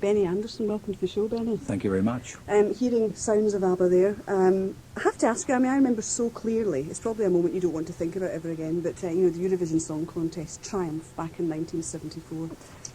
Benny Andersson. Welcome to the show, Benny. Thank you very much. Hearing sounds of ABBA there, I have to ask you, I remember so clearly, it's probably a moment you don't want to think about ever again, but the Eurovision Song Contest triumph back in 1974.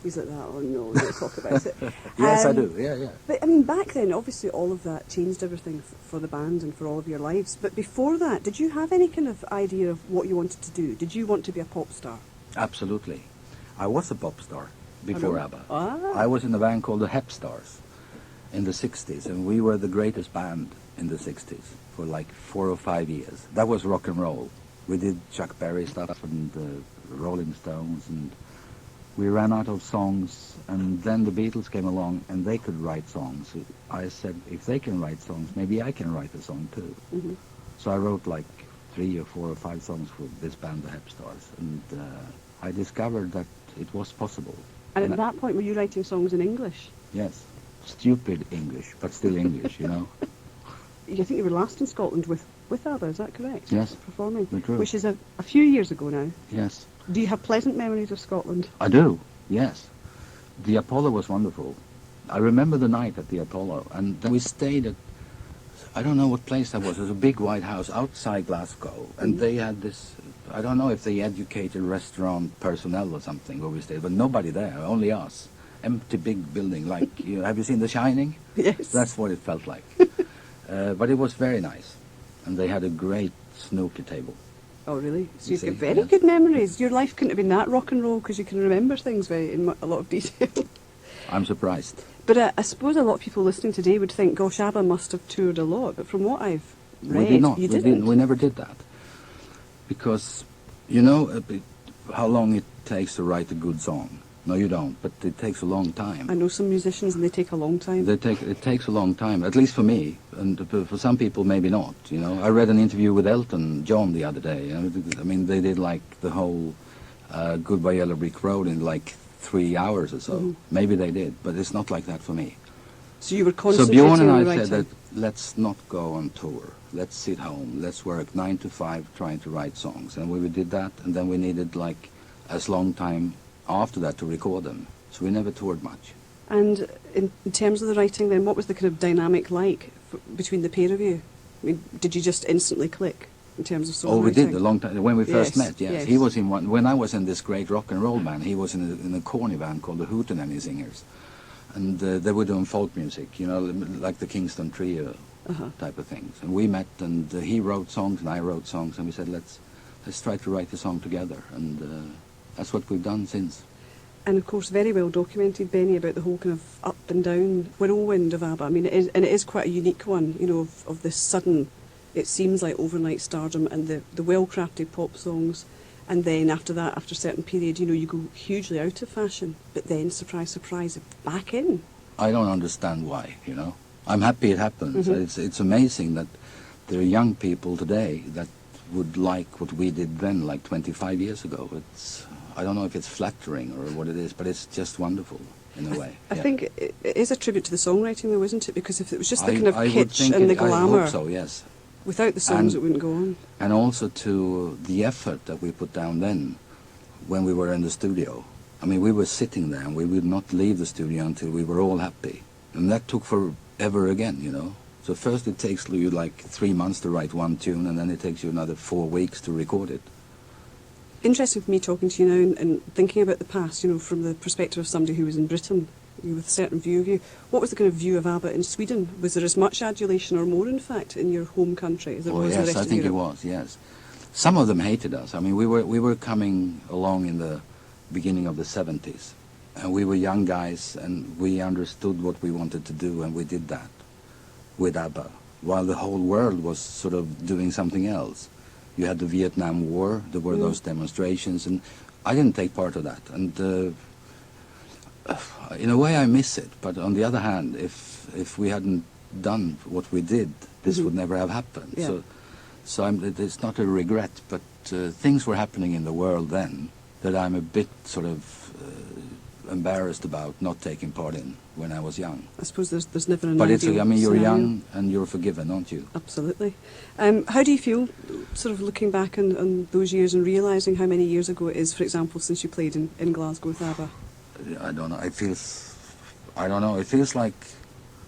He's like that, oh no, don't talk about it. Yes, I do, yeah. But back then, obviously all of that changed everything for the band and for all of your lives. But before that, did you have any kind of idea of what you wanted to do? Did you want to be a pop star? Absolutely. I was a pop star before ABBA. Ah. I was in a band called the Hep Stars in the 60s, and we were the greatest band in the 60s for like 4 or 5 years. That was rock and roll. We did Chuck Berry stuff and the Rolling Stones, and we ran out of songs, and then the Beatles came along and they could write songs. I said, if they can write songs, maybe I can write a song too. Mm-hmm. So I wrote like 3 or 4 or 5 songs for this band, the Hep Stars, and I discovered that it was possible. And at that point, were you writing songs in English? Yes. Stupid English, but still English, you know. I think you were last in Scotland with ABBA, is that correct? Yes. Performing. True. Which is a few years ago now. Yes. Do you have pleasant memories of Scotland? I do, yes. The Apollo was wonderful. I remember the night at the Apollo, and then we stayed at, I don't know what place that was. It was a big white house outside Glasgow, and they had this, I don't know if they educated restaurant personnel or something where we stayed, but nobody there, only us. Empty big building, like, have you seen The Shining? Yes. That's what it felt like. But it was very nice, and they had a great snooker table. Oh, really? So you've got very good memories. Your life couldn't have been that rock and roll because you can remember things in a lot of detail. I'm surprised. But I suppose a lot of people listening today would think, gosh, ABBA must have toured a lot. But from what I've read, we did not. You didn't. We never did that. Because, how long it takes to write a good song. No, you don't, but it takes a long time. I know some musicians and they take a long time. It takes a long time, at least for me, and for some people maybe not, I read an interview with Elton John the other day. They did like the whole Goodbye Yellow Brick Road in like 3 hours or so. Mm-hmm. Maybe they did, but it's not like that for me. So you were concentrating on writing? So Bjorn and I said that let's not go on tour. Let's sit home. Let's work 9 to 5 trying to write songs. And we did that, and then we needed like as long time after that to record them. So we never toured much. And in terms of the writing then, what was the kind of dynamic like between the pair of you? Did you just instantly click in terms of songwriting? Oh, we did a long time. When we first met, yes. Yes. He was in one. When I was in this great rock and roll band, he was in a corny band called the Hootenanny Singers. And they were doing folk music, like the Kingston Trio type of things. And we met, and he wrote songs and I wrote songs, and we said, let's try to write a song together. And that's what we've done since. And of course, very well documented, Benny, about the whole kind of up and down whirlwind of ABBA. It is quite a unique one, of this sudden, it seems like overnight stardom and the well-crafted pop songs. And then after that, after a certain period, you go hugely out of fashion. But then, surprise, surprise, back in. I don't understand why, I'm happy it happens. Mm-hmm. It's amazing that there are young people today that would like what we did then, like 25 years ago. I don't know if it's flattering or what it is, but it's just wonderful in a way. I think it is a tribute to the songwriting, though, isn't it? Because if it was just the kind of kitsch and the glamour, I hope so, yes. Without the songs, it wouldn't go on. And also to the effort that we put down then, when we were in the studio. We were sitting there, and we would not leave the studio until we were all happy. And that took forever again, So first it takes you like 3 months to write one tune, and then it takes you another 4 weeks to record it. Interesting for me talking to you now and thinking about the past, from the perspective of somebody who was in Britain, with a certain view of you. What was the kind of view of ABBA in Sweden? Was there as much adulation or more, in fact, in your home country as there was in the rest of Europe? Yes, I think it was, yes. Some of them hated us. We were coming along in the beginning of the 70s, and we were young guys, and we understood what we wanted to do, and we did that with ABBA, while the whole world was sort of doing something else. You had the Vietnam War, there were those demonstrations, and I didn't take part of that. And in a way I miss it, but on the other hand, if we hadn't done what we did, this would never have happened. Yeah. So it's not a regret, but things were happening in the world then that I'm a bit sort of embarrassed about not taking part in when I was young. I suppose there's never an But ideal you're scenario. young and you're forgiven, aren't you? Absolutely. How do you feel, sort of looking back on those years and realising how many years ago it is, for example, since you played in Glasgow with ABBA? I don't know. I don't know. It feels like,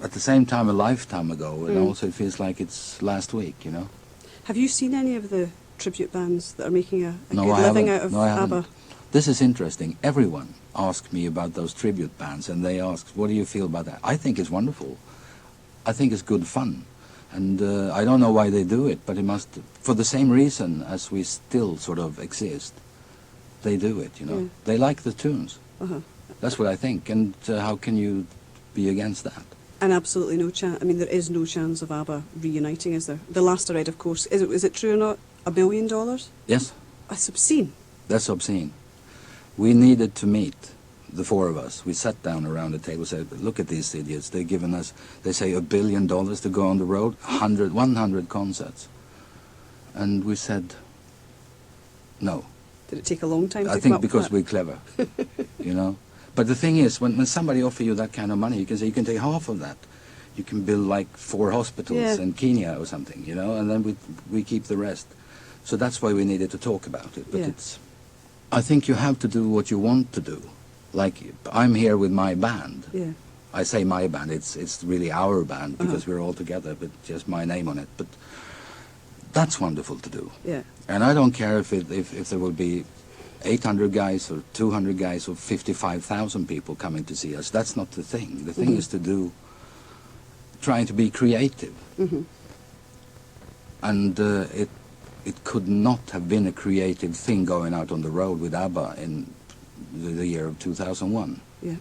at the same time, a lifetime ago, and also it feels like it's last week, you know. Have you seen any of the tribute bands that are making a No, good I living haven't. out of No, I haven't. ABBA? This is interesting. Everyone asks me about those tribute bands, and they ask, what do you feel about that? I think it's wonderful. I think it's good fun. And I don't know why they do it, but it must, for the same reason as we still sort of exist, they do it, you know. Yeah. They like the tunes. Uh-huh. That's what I think. And how can you be against that? And absolutely no chance. I mean, there is no chance of ABBA reuniting, is there? The last I read, of course, is it true or not? $1 billion? Yes, That's obscene. that's obscene. We needed to meet, the four of us. We sat down around the table and said, look at these idiots. They've given us, they say, $1 billion to go on the road, 100 concerts. And we said, no. Did it take a long time to I come think up because with we're clever, you know. But the thing is, when somebody offers you that kind of money, you can say, you can take half of that. You can build like 4 hospitals Yeah. in Kenya or something, you know, and then we keep the rest. So that's why we needed to talk about it. But Yeah. I think you have to do what you want to do. Like, I'm here with my band. Yeah. I say my band, it's really our band because we're all together, but just my name on it. But that's wonderful to do. Yeah. And I don't care if there will be 800 guys or 200 guys or 55,000 people coming to see us. That's not the thing. The thing is to do, trying to be creative. Hmm. And it could not have been a creative thing going out on the road with ABBA in the year of 2001. Yeah.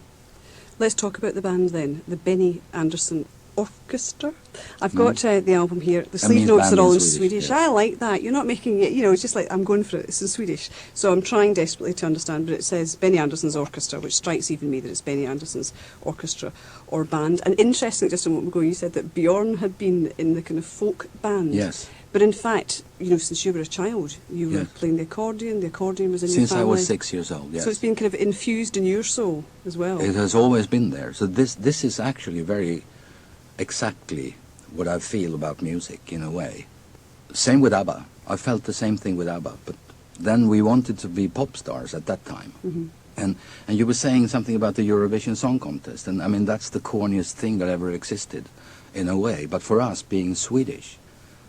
Let's talk about the band then. The Benny Anderssons Orkester. I've got the album here. The sleeve means notes band are all in in Swedish, Swedish. yeah. I like that. You're not making it, you know, it's just like, I'm going for it. It's in Swedish. So I'm trying desperately to understand, but it says Benny Anderssons Orkester, which strikes even me that it's Benny Anderssons Orkestra or band. And interesting, just a moment ago, you said that Bjorn had been in the kind of folk band. Yes. But in fact, you know, since you were a child, you were Yes. playing the accordion was in your Since family. I was 6 years old, yes. So it's been kind of infused in your soul as well. It has always been there. So this is actually very exactly what I feel about music in a way. Same with ABBA. I felt the same thing with ABBA, but then we wanted to be pop stars at that time. Mhm. And you were saying something about the Eurovision Song Contest, and I mean that's the corniest thing that ever existed in a way. But for us, being Swedish,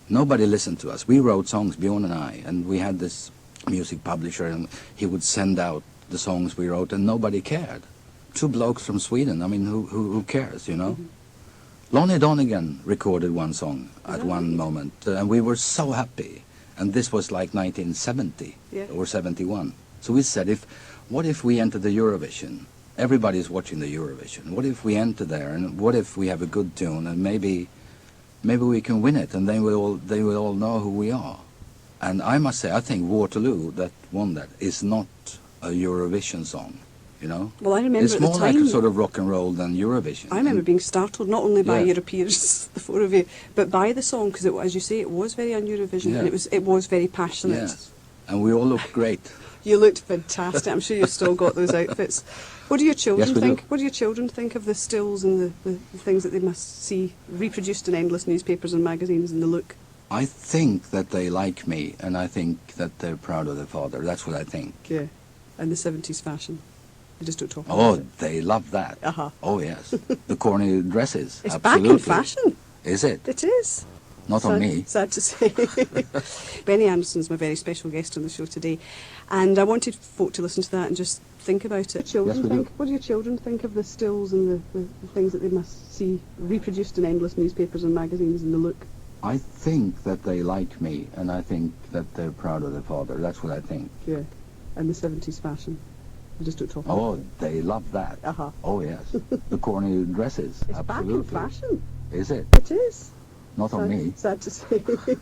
nobody listened to us. We wrote songs, Bjorn and I, and we had this music publisher, and he would send out the songs we wrote, and nobody cared. 2 blokes from Sweden, I mean, who cares, you know? Lonnie Donegan recorded one song at one moment, and we were so happy. And this was like 1970 Yeah. or 71. So we said, what if we enter the Eurovision? Everybody's watching the Eurovision. What if we enter there, and what if we have a good tune, and maybe we can win it, and they will all know who we are. And I must say, I think Waterloo, that won that, is not a Eurovision song, you know? Well, I remember it's at the more time, like a sort of rock and roll than Eurovision. I remember And- being startled not only by Yeah. your appearance, the 4 of you, but by the song, because as you say, it was very un-Eurovision, Yeah. and it was very passionate. Yes, and we all look great. You looked fantastic. I'm sure you've still got those outfits. What do your children Yes, we think? do. What do your children think of the stills and the things that they must see reproduced in endless newspapers and magazines, and the look? I think that they like me, and I think that they're proud of their father. That's what I think. Yeah, and the 70s fashion. They just don't talk about Oh, it. they love that. Uh-huh. Oh, yes. The corny dresses. It's absolutely. back in fashion. Is it? It is. Not on me. Sad to say. Benny Andersson's my very special guest on the show today, and I wanted folk to listen to that and just think about it. Yes, we do. What do your children think of the stills and the things that they must see reproduced in endless newspapers and magazines, and the look? I think that they like me, and I think that they're proud of their father. That's what I think. Yeah, and the 70s fashion. They just don't talk about Oh, it. they love that. Uh-huh. Oh, yes. The corny dresses. It's absolutely. back in fashion. Is it? It is. Not on me. Sad to say.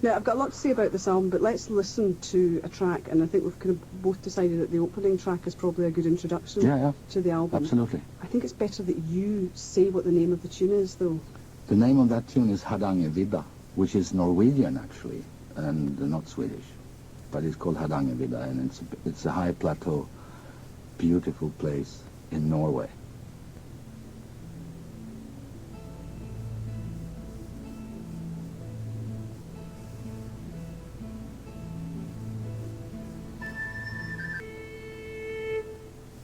Now, I've got a lot to say about this album, but let's listen to a track, and I think we've kind of both decided that the opening track is probably a good introduction Yeah, yeah. to the album. Absolutely. I think it's better that you say what the name of the tune is, though. The name of that tune is Hardangervidda, which is Norwegian, actually, and not Swedish. But it's called Hardangervidda, and it's a high plateau, beautiful place in Norway.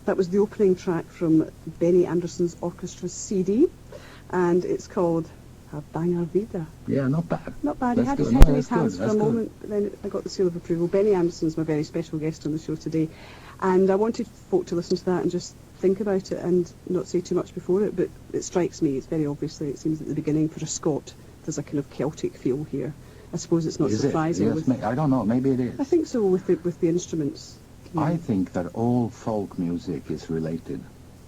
That was the opening track from Benny Anderssons Orkestra's CD, and it's called A Banger Vida. Yeah, not bad. Not bad. That's He had his good. head No, in his that's hands good. for a That's good. moment, but then I got the seal of approval. Benny Andersson's my very special guest on the show today, and I wanted folk to listen to that and just think about it and not say too much before it, but it strikes me, it's very obviously, it seems at the beginning for a Scot, there's a kind of Celtic feel here. I suppose it's not Is surprising. it? Yes, I don't know. Maybe it is. I think so with the instruments. I think that all folk music is related.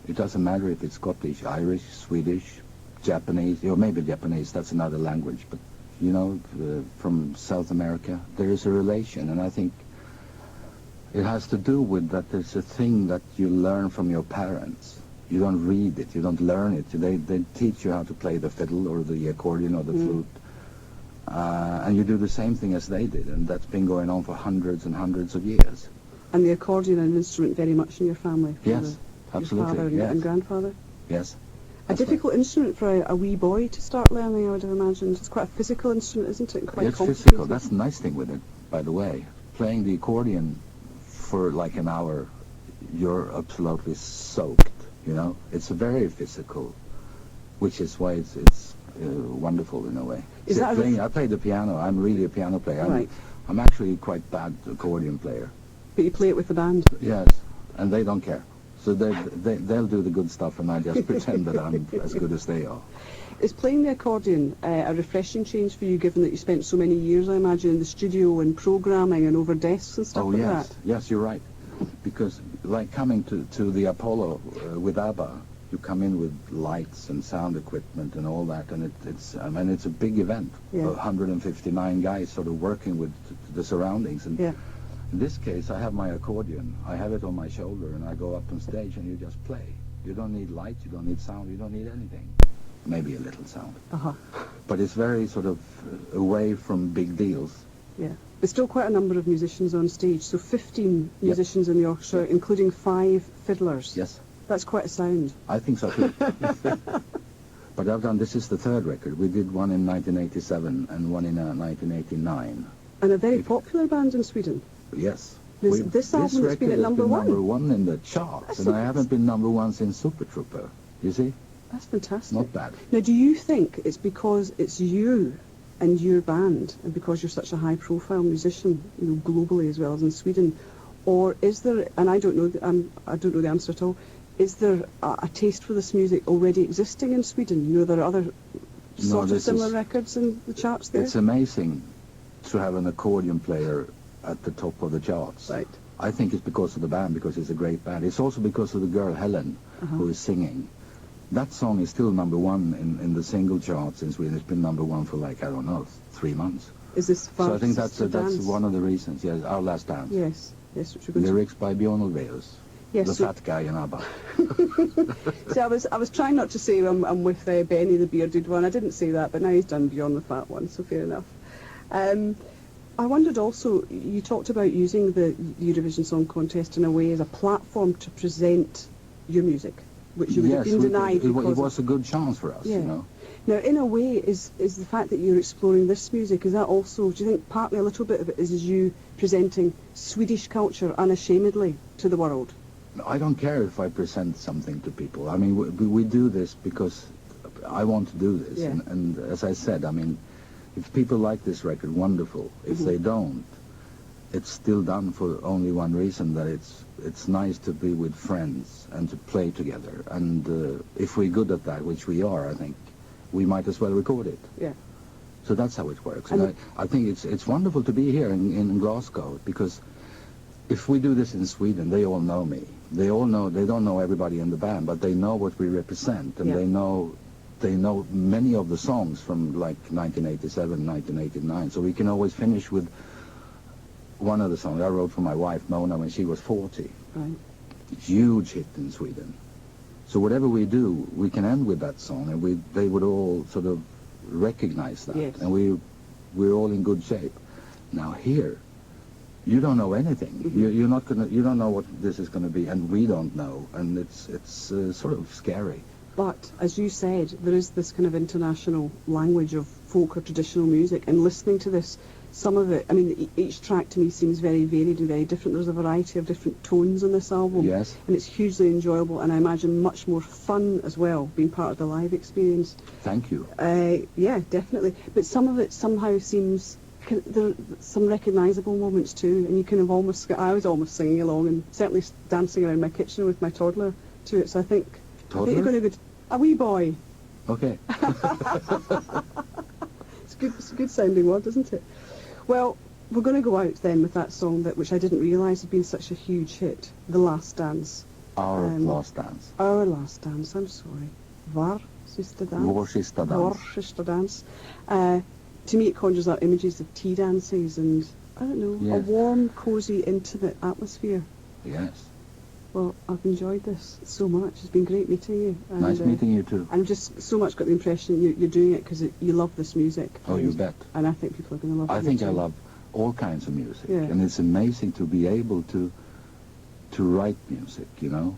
It doesn't matter if it's Scottish, Irish, Swedish, Japanese, or maybe Japanese, that's another language, but, from South America, there is a relation, and I think it has to do with that there's a thing that you learn from your parents. You don't read it, you don't learn it. They teach you how to play the fiddle or the accordion or the flute. And you do the same thing as they did, and that's been going on for hundreds and hundreds of years. And the accordion and instrument very much in your family? Yes, absolutely. Your father yes. and grandfather? Yes. A difficult instrument for a wee boy to start learning, I would have imagined. It's quite a physical instrument, isn't it? And quite It's complicated. physical. That's the nice thing with it, by the way. Playing the accordion for like an hour, you're absolutely soaked, It's very physical, which is why it's wonderful in a way. Is that I play the piano. I'm really a piano player. Right. I'm actually quite bad accordion player. But you play it with the band? Yes, and they don't care. So they'll do the good stuff, and I just pretend that I'm as good as they are. Is playing the accordion a refreshing change for you, given that you spent so many years, I imagine, in the studio and programming and over desks and stuff like that? Yes, you're right. Because like coming to the Apollo with ABBA, you come in with lights and sound equipment and all that, and it's a big event. Yeah. 159 guys sort of working with the surroundings. And Yeah. in this case, I have my accordion. I have it on my shoulder, and I go up on stage, and you just play. You don't need lights, you don't need sound, you don't need anything. Maybe a little sound. Uh-huh. But it's very sort of away from big deals. Yeah. There's still quite a number of musicians on stage, so 15 musicians in the orchestra, including 5 fiddlers. Yes. That's quite a sound. I think so too. But this is the third record. We did one in 1987 and one in 1989. And a very popular band in Sweden. Yes. This album has been at number one. Number one in the charts, and I haven't been number one since Super Trooper. You see? That's fantastic. Not bad. Now, do you think it's because it's you and your band, and because you're such a high-profile musician, globally as well as in Sweden, or is there? And I don't know the answer at all. Is there a taste for this music already existing in Sweden? There are other sort of similar records in the charts there. It's amazing to have an accordion player at the top of the charts. Right. I think it's because of the band, because it's a great band. It's also because of the girl Helen, who is singing. That song is still number one in the single charts in Sweden. It's been number one for 3 months. Is this So I think that's Dance? one of the reasons. Yes, Our Last Dance. Yes, which we're going to... Lyrics by Björn Ulvaeus. Yes, the fat guy in ABBA. See, I was trying not to say I'm with Benny the bearded one. I didn't say that, but now he's done Bjorn the fat one, so fair enough. I wondered also, you talked about using the Eurovision Song Contest in a way as a platform to present your music, which you would have been denied. It was a good chance for us, Now, in a way, is the fact that you're exploring this music, is that also, do you think partly a little bit of it is you presenting Swedish culture unashamedly to the world? I don't care if I present something to people. I mean, we do this because I want to do this. Yeah. And as I said, I mean, if people like this record, wonderful. If they don't, it's still done for only one reason, that it's nice to be with friends and to play together. And if we're good at that, which we are, I think, we might as well record it. Yeah. So that's how it works. And I think it's wonderful to be here in Glasgow, because if we do this in Sweden, they all know me. They don't know everybody in the band, but they know what we represent, and they know many of the songs from like 1987, 1989. So we can always finish with one of the songs I wrote for my wife Mona when she was 40. Right. Huge hit in Sweden. So whatever we do, we can end with that song, and they would all sort of recognize that, yes. and we're all in good shape. Now here, you don't know anything. You don't know what this is going to be, and we don't know, and it's sort of scary. But as you said, there is this kind of international language of folk or traditional music, and listening to this some of it, I mean, each track to me seems very varied and very different. There's a variety of different tones on this album. Yes. And it's hugely enjoyable, and I imagine much more fun as well, being part of the live experience. Thank you. Yeah, definitely. But some of it somehow seems, there are some recognisable moments too, and you kind of almost, I was almost singing along and certainly dancing around my kitchen with my toddler to it, so I think you're going to go, a wee boy. Okay. It's a good sounding word, isn't it? Well, we're going to go out then with that song which I didn't realise had been such a huge hit, The Last Dance. Our Last Dance. Our Last Dance, I'm sorry. Var sista dans. Vår sista dans. Vår sista dans. To me it conjures up images of tea dances and, I don't know, Yes. a warm, cosy, intimate atmosphere. Yes. Well, I've enjoyed this so much. It's been great meeting you. And, Nice meeting you too. I've just so much got the impression you're doing it because you love this music. Oh, you bet. And I think people are going to love it. I think I too. love all kinds of music, Yeah. and it's amazing to be able to write music, you know.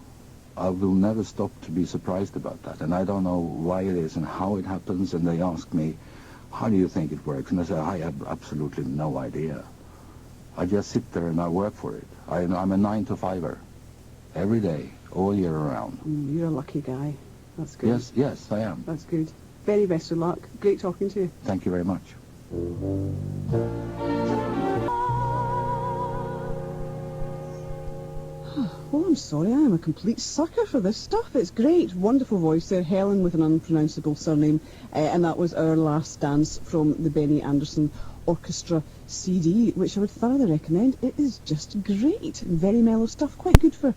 I will never stop to be surprised about that, and I don't know why it is and how it happens, and they ask me, how do you think it works? And I say, I have absolutely no idea. I just sit there and I work for it. I'm a 9-to-5er, every day, all year round. You're a lucky guy. That's good. Yes, I am. That's good. Very best of luck. Great talking to you. Thank you very much. Well, I'm sorry, I am a complete sucker for this stuff. It's great. Wonderful voice there. Helen with an unpronounceable surname. And that was Our Last Dance from the Benny Andersson Orkester CD, which I would thoroughly recommend. It is just great. Very mellow stuff. Quite good for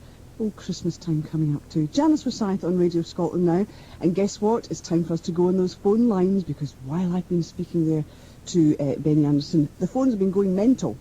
Christmas time coming up too. Janice Forsyth on Radio Scotland now. And guess what? It's time for us to go on those phone lines, because while I've been speaking there to Benny Andersson, the phones have been going mental.